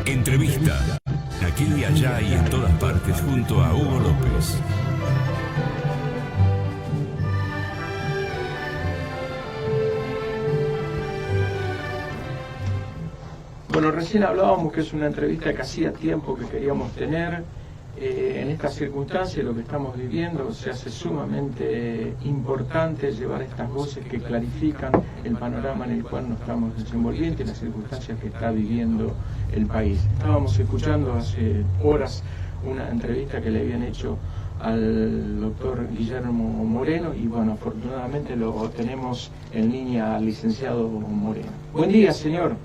Entrevista. Aquí y allá y en todas partes junto a Hugo López. Bueno, recién hablábamos que es una entrevista que hacía tiempo que queríamos tener. En estas circunstancias, lo que estamos viviendo, se hace sumamente importante llevar estas voces que clarifican el panorama en el cual nos estamos desenvolviendo y las circunstancias que está viviendo el país. Estábamos escuchando hace horas una entrevista que le habían hecho al doctor Guillermo Moreno y bueno, afortunadamente lo tenemos en línea al licenciado Moreno. Buen día, señor.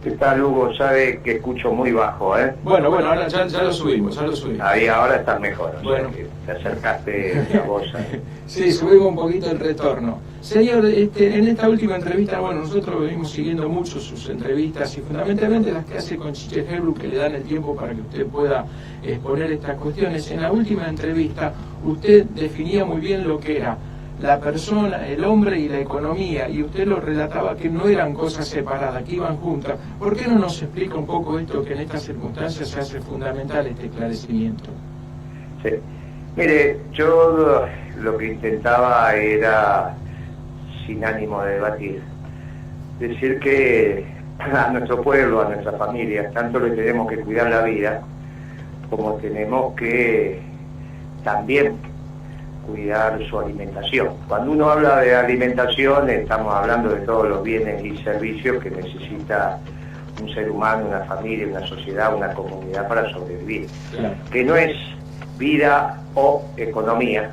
¿Qué tal, Hugo? Sabe que escucho muy bajo, ¿eh? Bueno, ahora ya lo subimos, Ahí ahora estás mejor, bueno. O sea, que te acercaste la voz ahí. Sí, subimos un poquito el retorno. Señor, en esta última entrevista, bueno, nosotros venimos siguiendo mucho sus entrevistas y fundamentalmente las que hace con Chiche Hebru, que le dan el tiempo para que usted pueda exponer estas cuestiones. En la última entrevista, usted definía muy bien lo que era la persona, el hombre y la economía, y usted lo relataba que no eran cosas separadas, que iban juntas. ¿Por qué no nos explica un poco esto, que en estas circunstancias se hace fundamental este esclarecimiento? Sí. Mire, yo lo que intentaba era, sin ánimo de debatir, decir que a nuestro pueblo, a nuestra familia, tanto le tenemos que cuidar la vida, como tenemos que también cuidar su alimentación. Cuando uno habla de alimentación, estamos hablando de todos los bienes y servicios que necesita un ser humano, una familia, una sociedad, una comunidad para sobrevivir. Claro. Que no es vida o economía,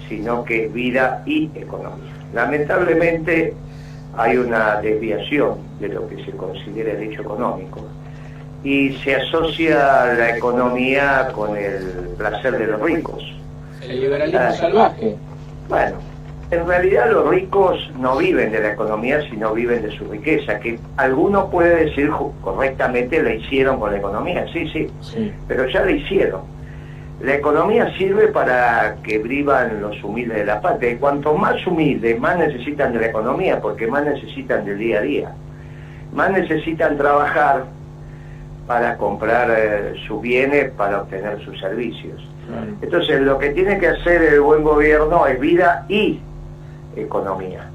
sino que es vida y economía. Lamentablemente hay una desviación de lo que se considera el hecho económico y se asocia la economía con el placer de los ricos. El liberalismo salvaje. Bueno, en realidad los ricos no viven de la economía, sino viven de su riqueza, que algunos puede decir correctamente la hicieron con la economía, sí, pero ya la hicieron. La economía sirve para que vivan los humildes de la patria, y cuanto más humildes, más necesitan de la economía, porque más necesitan del día a día, más necesitan trabajar para comprar sus bienes, para obtener sus servicios. Entonces, lo que tiene que hacer el buen gobierno es vida y economía.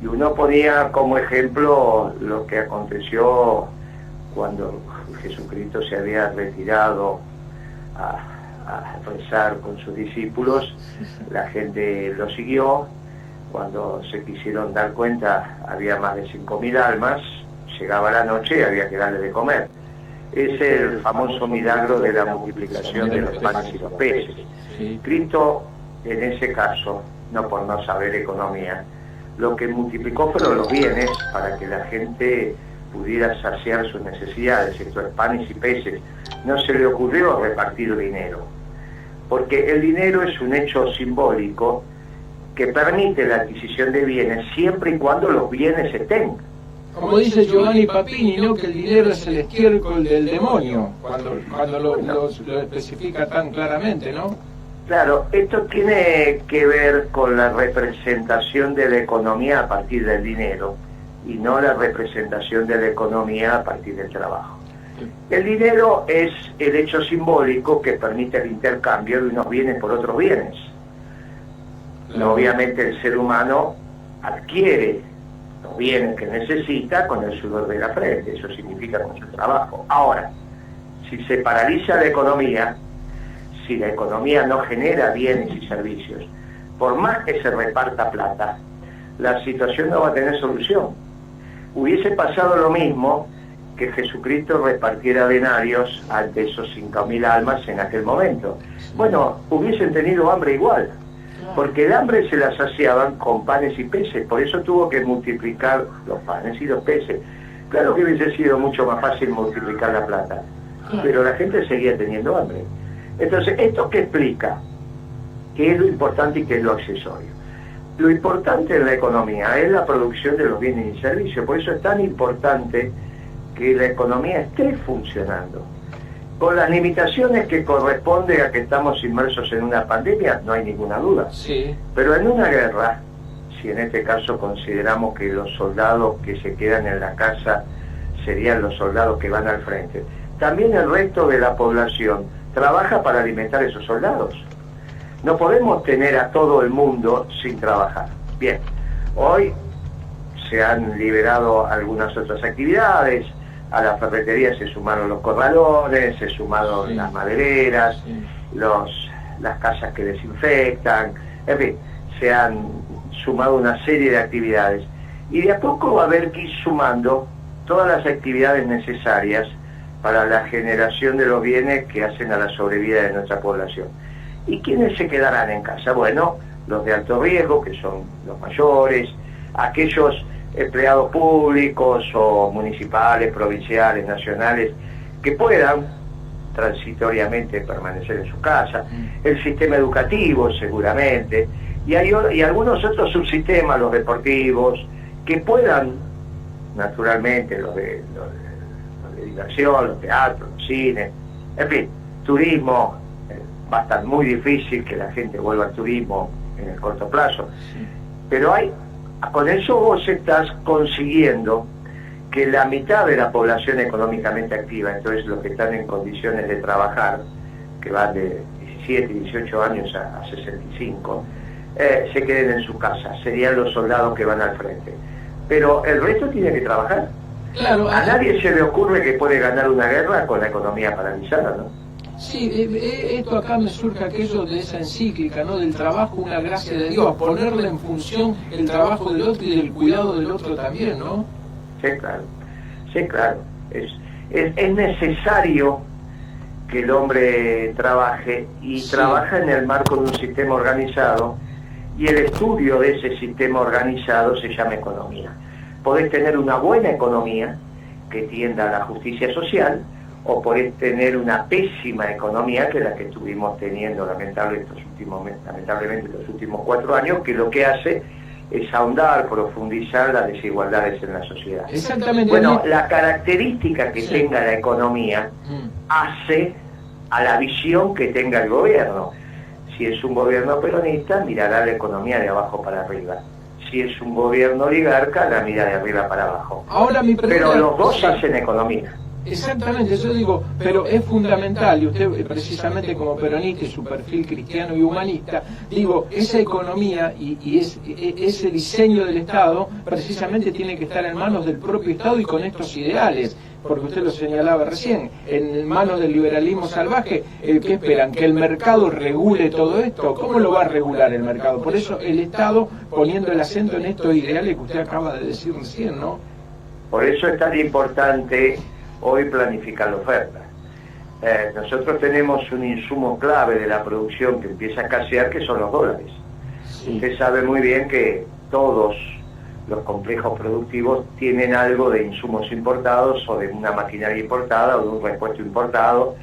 Y uno ponía como ejemplo lo que aconteció cuando Jesucristo se había retirado a rezar con sus discípulos. La gente lo siguió. Cuando se quisieron dar cuenta, había más de 5.000 almas. Llegaba la noche y había que darle de comer. Es el famoso milagro de la multiplicación de los panes y los peces. Cristo, en ese caso, no por no saber economía, lo que multiplicó fueron los bienes para que la gente pudiera saciar sus necesidades, esto es panes y peces. No se le ocurrió repartir dinero, porque el dinero es un hecho simbólico que permite la adquisición de bienes siempre y cuando los bienes estén. Como dice Giovanni Papini, ¿no? Que el dinero es el estiércol del demonio, cuando lo especifica tan claramente, ¿no? Claro, esto tiene que ver con la representación de la economía a partir del dinero y no la representación de la economía a partir del trabajo. El dinero es el hecho simbólico que permite el intercambio de unos bienes por otros bienes. Obviamente el ser humano adquiere los bienes que necesita con el sudor de la frente, eso significa con su trabajo. Ahora, si se paraliza la economía, si la economía no genera bienes y servicios, por más que se reparta plata, la situación no va a tener solución. Hubiese pasado lo mismo que Jesucristo repartiera denarios ante esos 5.000 almas en aquel momento. Bueno, hubiesen tenido hambre igual, porque el hambre se la saciaban con panes y peces, por eso tuvo que multiplicar los panes y los peces. Claro que hubiese sido mucho más fácil multiplicar la plata, pero la gente seguía teniendo hambre. Entonces, ¿esto qué explica? ¿Qué es lo importante y qué es lo accesorio? Lo importante en la economía es la producción de los bienes y servicios, por eso es tan importante que la economía esté funcionando. Con las limitaciones que corresponde a que estamos inmersos en una pandemia, no hay ninguna duda. Sí. Pero en una guerra, si en este caso consideramos que los soldados que se quedan en la casa serían los soldados que van al frente, también el resto de la población trabaja para alimentar a esos soldados. No podemos tener a todo el mundo sin trabajar. Bien, hoy se han liberado algunas otras actividades, a la ferretería se sumaron los corralones, se sumaron las madereras, las casas que desinfectan, en fin, se han sumado una serie de actividades. Y de a poco va a haber que ir sumando todas las actividades necesarias para la generación de los bienes que hacen a la sobrevida de nuestra población. ¿Y quiénes se quedarán en casa? Bueno, los de alto riesgo, que son los mayores, aquellos empleados públicos o municipales, provinciales, nacionales, que puedan transitoriamente permanecer en su casa, el sistema educativo seguramente, y algunos otros subsistemas, los deportivos, que puedan, naturalmente, los de diversión, los teatros, los cines, en fin, turismo. Va a estar muy difícil que la gente vuelva al turismo en el corto plazo, pero con eso vos estás consiguiendo que la mitad de la población económicamente activa, entonces los que están en condiciones de trabajar, que van de 17, 18 años a 65, se queden en su casa, serían los soldados que van al frente. Pero el resto tiene que trabajar. Claro, a nadie se le ocurre que puede ganar una guerra con la economía paralizada, ¿no? Sí, esto acá me surge aquello de esa encíclica, ¿no? Del trabajo, una gracia de Dios, ponerle en función el trabajo del otro y del cuidado del otro también, ¿no? Sí, claro. Sí, claro. Es necesario que el hombre trabaje y trabaja en el marco de un sistema organizado, y el estudio de ese sistema organizado se llama economía. Podés tener una buena economía que tienda a la justicia social, o podés tener una pésima economía, que es la que estuvimos teniendo lamentablemente los últimos 4 años, que lo que hace es ahondar, profundizar las desigualdades en la sociedad. Exactamente. Bueno, la característica que tenga la economía hace a la visión que tenga el gobierno. Si es un gobierno peronista, mirará la economía de abajo para arriba. Si es un gobierno oligarca, la mira de arriba para abajo. Ahora mi pregunta, pero los dos hacen economía. Exactamente, yo digo, pero es fundamental, y usted precisamente como peronista y su perfil cristiano y humanista, digo, esa economía y ese diseño del Estado precisamente tiene que estar en manos del propio Estado y con estos ideales, porque usted lo señalaba recién, en manos del liberalismo salvaje. ¿Qué esperan? ¿Que el mercado regule todo esto? ¿Cómo lo va a regular el mercado? Por eso el Estado poniendo el acento en estos ideales que usted acaba de decir recién, ¿no? Por eso es tan importante hoy planificar la oferta. Nosotros tenemos un insumo clave de la producción que empieza a escasear, que son los dólares. Sí. Usted sabe muy bien que todos los complejos productivos tienen algo de insumos importados, o de una maquinaria importada, o de un repuesto importado.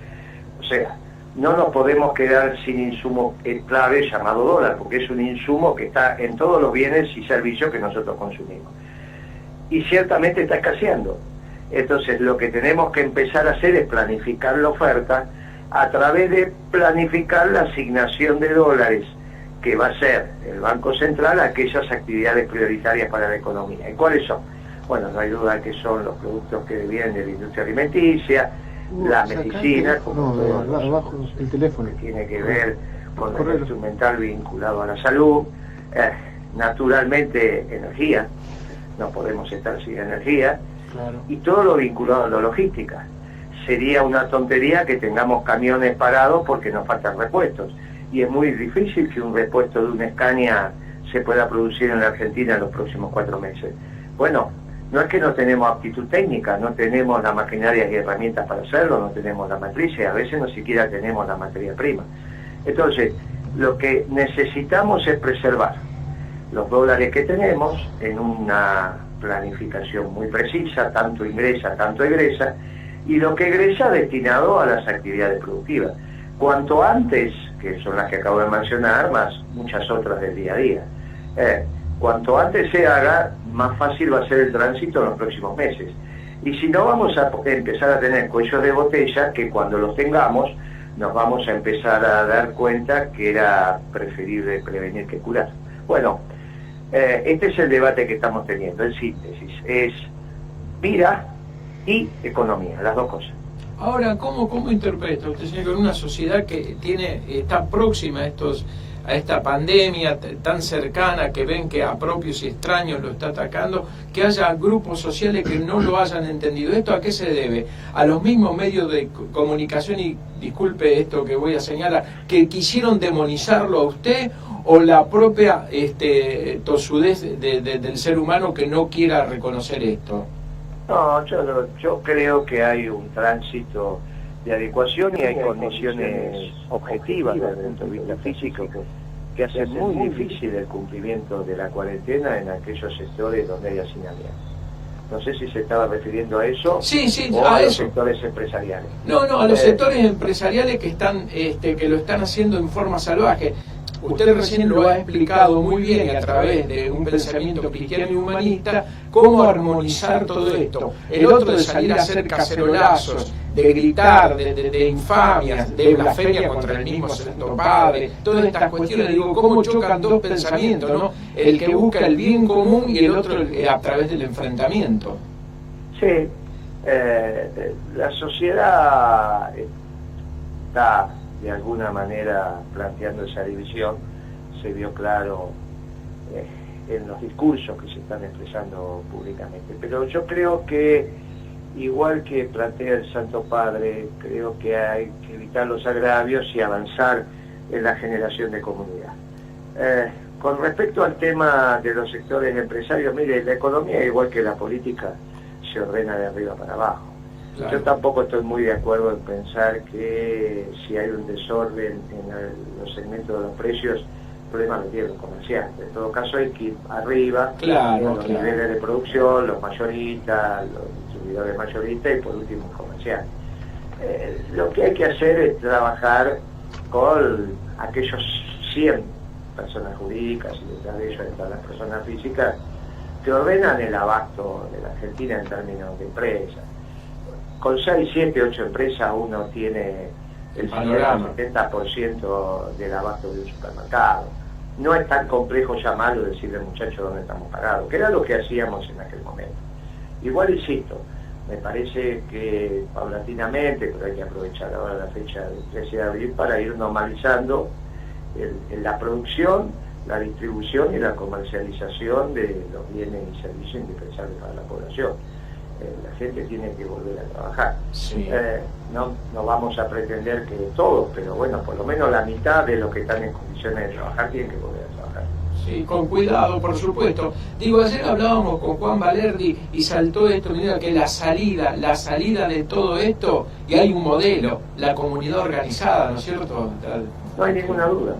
O sea, no nos podemos quedar sin insumo clave llamado dólar, porque es un insumo que está en todos los bienes y servicios que nosotros consumimos. Y ciertamente está escaseando. Entonces lo que tenemos que empezar a hacer es planificar la oferta a través de planificar la asignación de dólares que va a ser el Banco Central a aquellas actividades prioritarias para la economía. ¿Y cuáles son? Bueno, no hay duda que son los productos que vienen de la industria alimenticia, la medicina, como todo el teléfono, que tiene que ver con el instrumental vinculado a la salud, naturalmente energía, no podemos estar sin energía. Claro. Y todo lo vinculado a la logística. Sería una tontería que tengamos camiones parados porque nos faltan repuestos. Y es muy difícil que un repuesto de una Scania se pueda producir en la Argentina en los próximos 4 meses. Bueno, no es que no tenemos aptitud técnica, no tenemos la maquinaria y herramientas para hacerlo, no tenemos la matriz, y a veces no siquiera tenemos la materia prima. Entonces, lo que necesitamos es preservar los dólares que tenemos en una planificación muy precisa, tanto ingresa, tanto egresa, y lo que egresa destinado a las actividades productivas. Cuanto antes, que son las que acabo de mencionar, más muchas otras del día a día, cuanto antes se haga, más fácil va a ser el tránsito en los próximos meses. Y si no, vamos a empezar a tener cuellos de botella que cuando los tengamos, nos vamos a empezar a dar cuenta que era preferible prevenir que curar. Bueno, este es el debate que estamos teniendo. En síntesis, es mira y economía, las dos cosas. Ahora, ¿cómo interpreta usted, señor, con una sociedad que está próxima a esta pandemia tan cercana, que ven que a propios y extraños lo está atacando, que haya grupos sociales que no lo hayan entendido? ¿Esto a qué se debe? ¿A los mismos medios de comunicación, y disculpe esto que voy a señalar, que quisieron demonizarlo a usted, o la propia tosudez del ser humano que no quiera reconocer esto? No, yo creo que hay un tránsito de adecuación y hay condiciones objetivas desde el punto de vista físico que hacen muy difícil el cumplimiento de la cuarentena en aquellos sectores donde hay hacinamiento. No sé si se estaba refiriendo a eso, sí, o a a los eso. sectores empresariales. No, a los sectores empresariales que lo están haciendo en forma salvaje. Usted recién lo ha explicado muy bien, y a través de un pensamiento cristiano y humanista, cómo armonizar todo esto. El otro de salir a hacer cacerolazos, de gritar, de infamias, de blasfemia contra el mismo Santo Padre, todas estas cuestiones, digo, cómo chocan dos pensamientos, ¿no? El que busca el bien común y el otro a través del enfrentamiento. Sí, la sociedad está de alguna manera planteando esa división, se vio claro en los discursos que se están expresando públicamente. Pero yo creo que, igual que plantea el Santo Padre, creo que hay que evitar los agravios y avanzar en la generación de comunidad. Con respecto al tema de los sectores empresarios, mire, la economía, igual que la política, se ordena de arriba para abajo. Claro. Yo tampoco estoy muy de acuerdo en pensar que si hay un desorden en los segmentos de los precios, el problema lo tiene los comerciantes. En todo caso hay que ir arriba, claro, los niveles de producción, los mayoristas, los distribuidores mayoristas y por último el comerciante. Lo que hay que hacer es trabajar con aquellos 100 personas jurídicas, y detrás de ellos están las personas físicas, que ordenan el abasto de la Argentina en términos de empresas. Con 6, 7, 8 empresas uno tiene el 70% del abasto de un supermercado. No es tan complejo llamarlo y decirle, muchachos, ¿dónde estamos parados? Que era lo que hacíamos en aquel momento. Igual, insisto, me parece que paulatinamente, pero hay que aprovechar ahora la fecha del 13 de abril para ir normalizando la producción, la distribución y la comercialización de los bienes y servicios indispensables para la población. La gente tiene que volver a trabajar. Sí. No vamos a pretender que todos, pero bueno, por lo menos la mitad de los que están en condiciones de trabajar tienen que volver a trabajar. Sí, con cuidado, por supuesto. Digo, ayer hablábamos con Juan Valerdi y saltó esto, mira, que la salida de todo esto, y hay un modelo, la comunidad organizada, ¿no es cierto? No hay ninguna duda.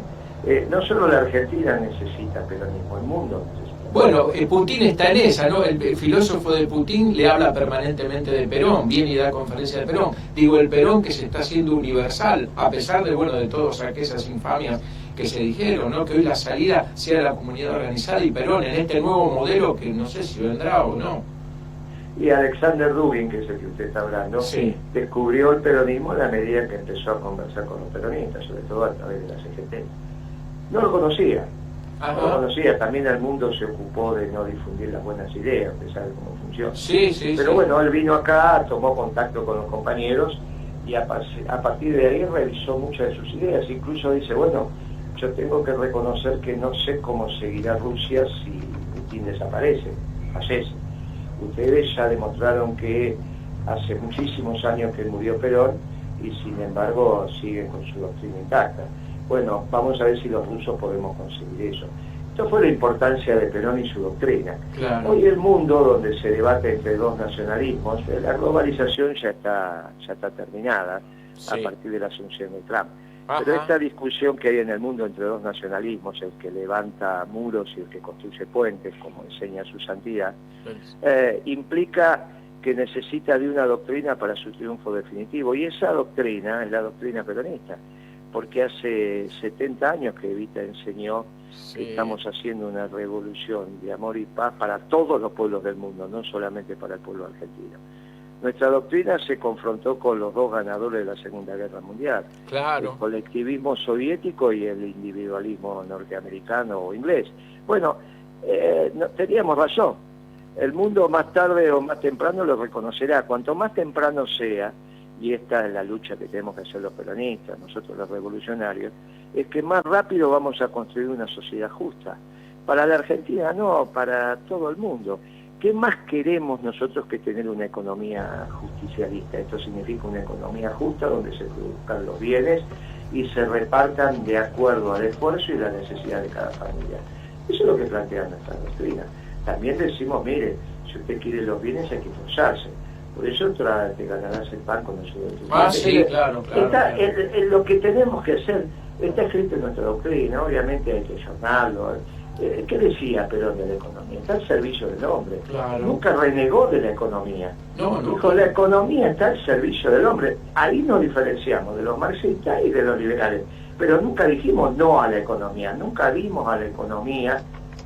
No solo la Argentina necesita peronismo, el mundo necesita. Bueno, Putin está en esa, ¿no? El filósofo de Putin le habla permanentemente de Perón, viene y da conferencia de Perón. Digo, el Perón que se está haciendo universal, a pesar de todas aquellas infamias que se dijeron, ¿no? Que hoy la salida sea la comunidad organizada y Perón en este nuevo modelo que no sé si vendrá o no. Y Alexander Dugin, que es el que usted está hablando, sí, descubrió el peronismo en la medida que empezó a conversar con los peronistas, sobre todo a través de la CGT. No lo conocía. Ajá. No lo conocía, también el mundo se ocupó de no difundir las buenas ideas, de saber cómo funciona. Sí, pero bueno, él vino acá, tomó contacto con los compañeros y a partir de ahí revisó muchas de sus ideas. Incluso dice, bueno, yo tengo que reconocer que no sé cómo seguirá Rusia si Putin desaparece, fallece. Ustedes ya demostraron que hace muchísimos años que murió Perón y sin embargo siguen con su doctrina intacta. Bueno, vamos a ver si los rusos podemos conseguir eso. Esto fue la importancia de Perón y su doctrina. Claro. Hoy el mundo, donde se debate entre dos nacionalismos, la globalización ya está terminada, sí, a partir de la asunción de Trump. Ajá. Pero esta discusión que hay en el mundo entre dos nacionalismos, el que levanta muros y el que construye puentes, como enseña su santidad, implica que necesita de una doctrina para su triunfo definitivo. Y esa doctrina es la doctrina peronista, porque hace 70 años que Evita enseñó, sí, que estamos haciendo una revolución de amor y paz para todos los pueblos del mundo, no solamente para el pueblo argentino. Nuestra doctrina se confrontó con los dos ganadores de la Segunda Guerra Mundial, claro, el colectivismo soviético y el individualismo norteamericano o inglés. Bueno, no, teníamos razón. El mundo más tarde o más temprano lo reconocerá. Cuanto más temprano sea, y esta es la lucha que tenemos que hacer los peronistas, nosotros los revolucionarios, es que más rápido vamos a construir una sociedad justa. Para la Argentina no, para todo el mundo. ¿Qué más queremos nosotros que tener una economía justicialista? Esto significa una economía justa donde se produzcan los bienes y se repartan de acuerdo al esfuerzo y la necesidad de cada familia. Eso es lo que plantea nuestra doctrina. También decimos, mire, si usted quiere los bienes hay que esforzarse. Por eso te ganarás el pan con el sudor de tu frente. Sí, claro. Lo que tenemos que hacer está escrito en nuestra doctrina, obviamente hay que llamarlo. ¿Qué decía Perón de la economía? Está al servicio del hombre. Claro. Nunca renegó de la economía. No. Dijo, la economía está al servicio del hombre. Ahí nos diferenciamos de los marxistas y de los liberales. Pero nunca dijimos no a la economía, nunca vimos a la economía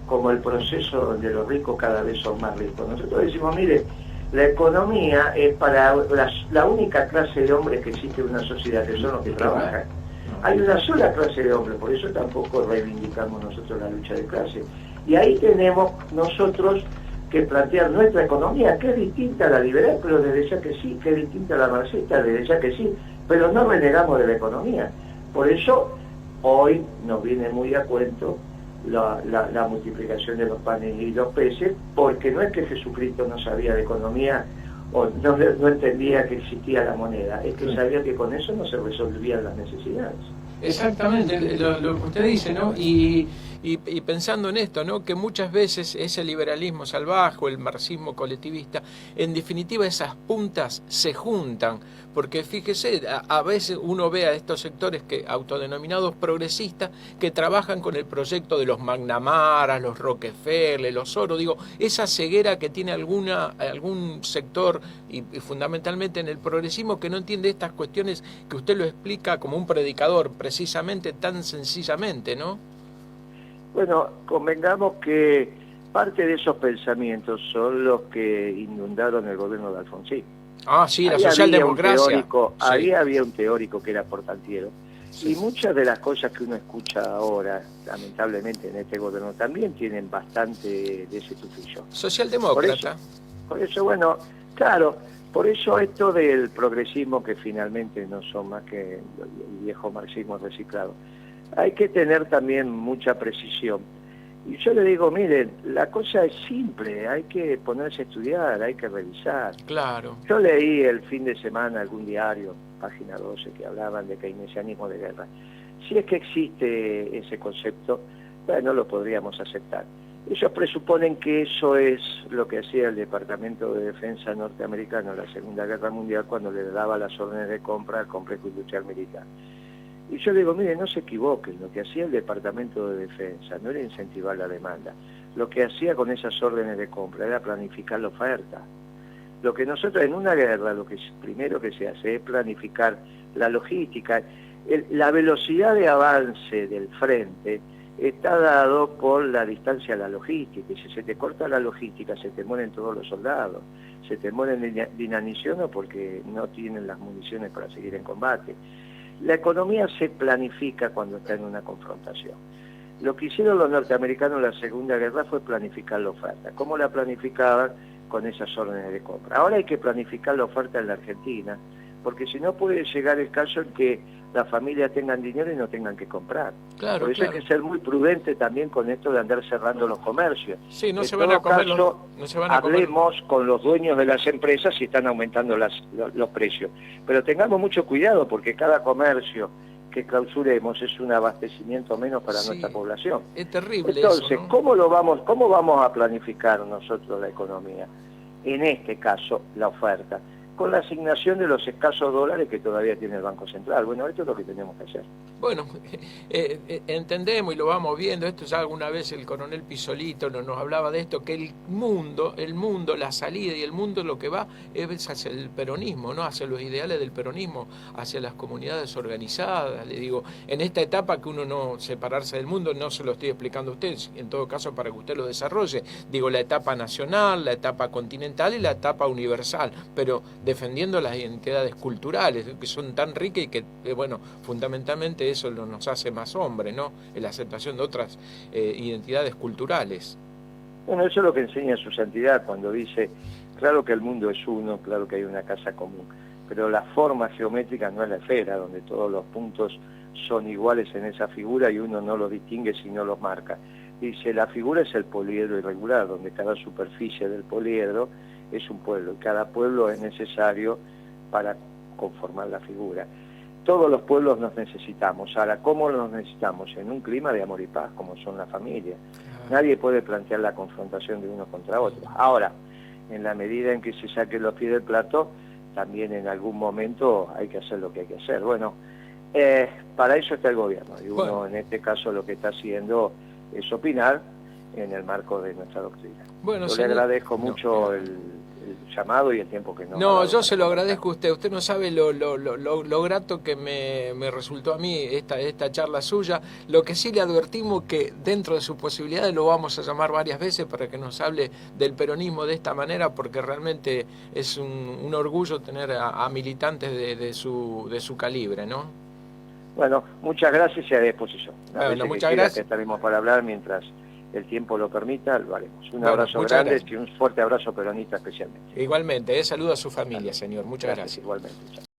como el proceso donde los ricos cada vez son más ricos. Nosotros decimos, mire, la economía es para la única clase de hombres que existe en una sociedad, que son los que trabajan. Hay una sola clase de hombres, por eso tampoco reivindicamos nosotros la lucha de clase. Y ahí tenemos nosotros que plantear nuestra economía, que es distinta a la liberal, pero desde ya que sí, que es distinta a la marxista, desde ya que sí, pero no renegamos de la economía. Por eso hoy nos viene muy a cuento la multiplicación de los panes y los peces, porque no es que Jesucristo no sabía de economía o no entendía que existía la moneda, es que sabía que con eso no se resolvían las necesidades. Exactamente, lo que usted dice, ¿no? Y pensando en esto, ¿no? Que muchas veces ese liberalismo salvaje, el marxismo colectivista, en definitiva esas puntas se juntan, porque fíjese, a veces uno ve a estos sectores que autodenominados progresistas que trabajan con el proyecto de los McNamara, los Rockefeller, los Soros, digo, esa ceguera que tiene algún sector y fundamentalmente en el progresismo que no entiende estas cuestiones que usted lo explica como un predicador, precisamente tan sencillamente, ¿no? Bueno, convengamos que parte de esos pensamientos son los que inundaron el gobierno de Alfonsín. Ah, sí, la socialdemocracia. Ahí había un teórico que era Portantiero. Sí. Y muchas de las cosas que uno escucha ahora, lamentablemente en este gobierno, también tienen bastante de ese tufillo. Socialdemócrata. Por eso, bueno, claro, por eso esto del progresismo, que finalmente no son más que el viejo marxismo reciclado, hay que tener también mucha precisión. Y yo le digo, miren, la cosa es simple, hay que ponerse a estudiar, hay que revisar. Claro. Yo leí el fin de semana algún diario, página 12, que hablaban de keynesianismo de guerra. Si es que existe ese concepto, bueno, lo podríamos aceptar. Ellos presuponen que eso es lo que hacía el Departamento de Defensa norteamericano en la Segunda Guerra Mundial cuando le daba las órdenes de compra al complejo industrial militar. Y yo digo, mire, no se equivoquen, lo que hacía el Departamento de Defensa no era incentivar la demanda. Lo que hacía con esas órdenes de compra era planificar la oferta. Lo que nosotros en una guerra, lo que primero que se hace es planificar la logística. La velocidad de avance del frente está dado por la distancia a la logística. Y si se te corta la logística, se te mueren todos los soldados. Se te mueren de inanición o porque no tienen las municiones para seguir en combate. La economía se planifica cuando está en una confrontación. Lo que hicieron los norteamericanos en la Segunda Guerra fue planificar la oferta. ¿Cómo la planificaban? Con esas órdenes de compra. Ahora hay que planificar la oferta en la Argentina, porque si no puede llegar el caso en que las familias tengan dinero y no tengan que comprar. Claro, por eso hay que ser muy prudente también con esto de andar cerrando los comercios. Sí, no se van a comer hablemos con los dueños de las empresas si están aumentando los precios. Pero tengamos mucho cuidado porque cada comercio que clausuremos es un abastecimiento menos para nuestra población. Es terrible. Entonces, eso, ¿no? ¿cómo vamos a planificar nosotros la economía? En este caso, la oferta, con la asignación de los escasos dólares que todavía tiene el Banco Central. Bueno, esto es lo que tenemos que hacer. Bueno, entendemos y lo vamos viendo, esto ya alguna vez el coronel Pisolito nos hablaba de esto, que el mundo, la salida y el mundo lo que va es hacia el peronismo, ¿no? Hacia los ideales del peronismo, hacia las comunidades organizadas. Le digo, en esta etapa que uno no separarse del mundo, no se lo estoy explicando a usted, en todo caso para que usted lo desarrolle. Digo, la etapa nacional, la etapa continental y la etapa universal, pero defendiendo las identidades culturales, que son tan ricas y que, bueno, fundamentalmente eso nos hace más hombres, ¿no? En la aceptación de otras identidades culturales. Bueno, eso es lo que enseña su santidad cuando dice, claro que el mundo es uno, claro que hay una casa común, pero la forma geométrica no es la esfera, donde todos los puntos son iguales en esa figura y uno no los distingue si no los marca. Dice, la figura es el poliedro irregular, donde cada superficie del poliedro es un pueblo, y cada pueblo es necesario para conformar la figura. Todos los pueblos nos necesitamos. Ahora, ¿cómo los necesitamos? En un clima de amor y paz, como son las familias. Nadie puede plantear la confrontación de unos contra otros. Ahora, en la medida en que se saquen los pies del plato, también en algún momento hay que hacer lo que hay que hacer. Bueno, para eso está el gobierno, y uno en este caso lo que está haciendo es opinar en el marco de nuestra doctrina. Bueno, yo le agradezco mucho el llamado y el tiempo que nos ha No, dado yo se lo para agradezco a usted. Usted no sabe lo grato que me resultó a mí esta charla suya. Lo que sí le advertimos que dentro de sus posibilidades lo vamos a llamar varias veces para que nos hable del peronismo de esta manera, porque realmente es un orgullo tener a militantes de su calibre, ¿no? Bueno, muchas gracias y a disposición. Bueno, muchas gracias. Que estaremos para hablar mientras el tiempo lo permita, lo haremos. Un bueno, abrazo grande gracias. y un fuerte abrazo peronista especialmente. Igualmente, saludo a su familia, señor. Muchas gracias. Igualmente. Chao.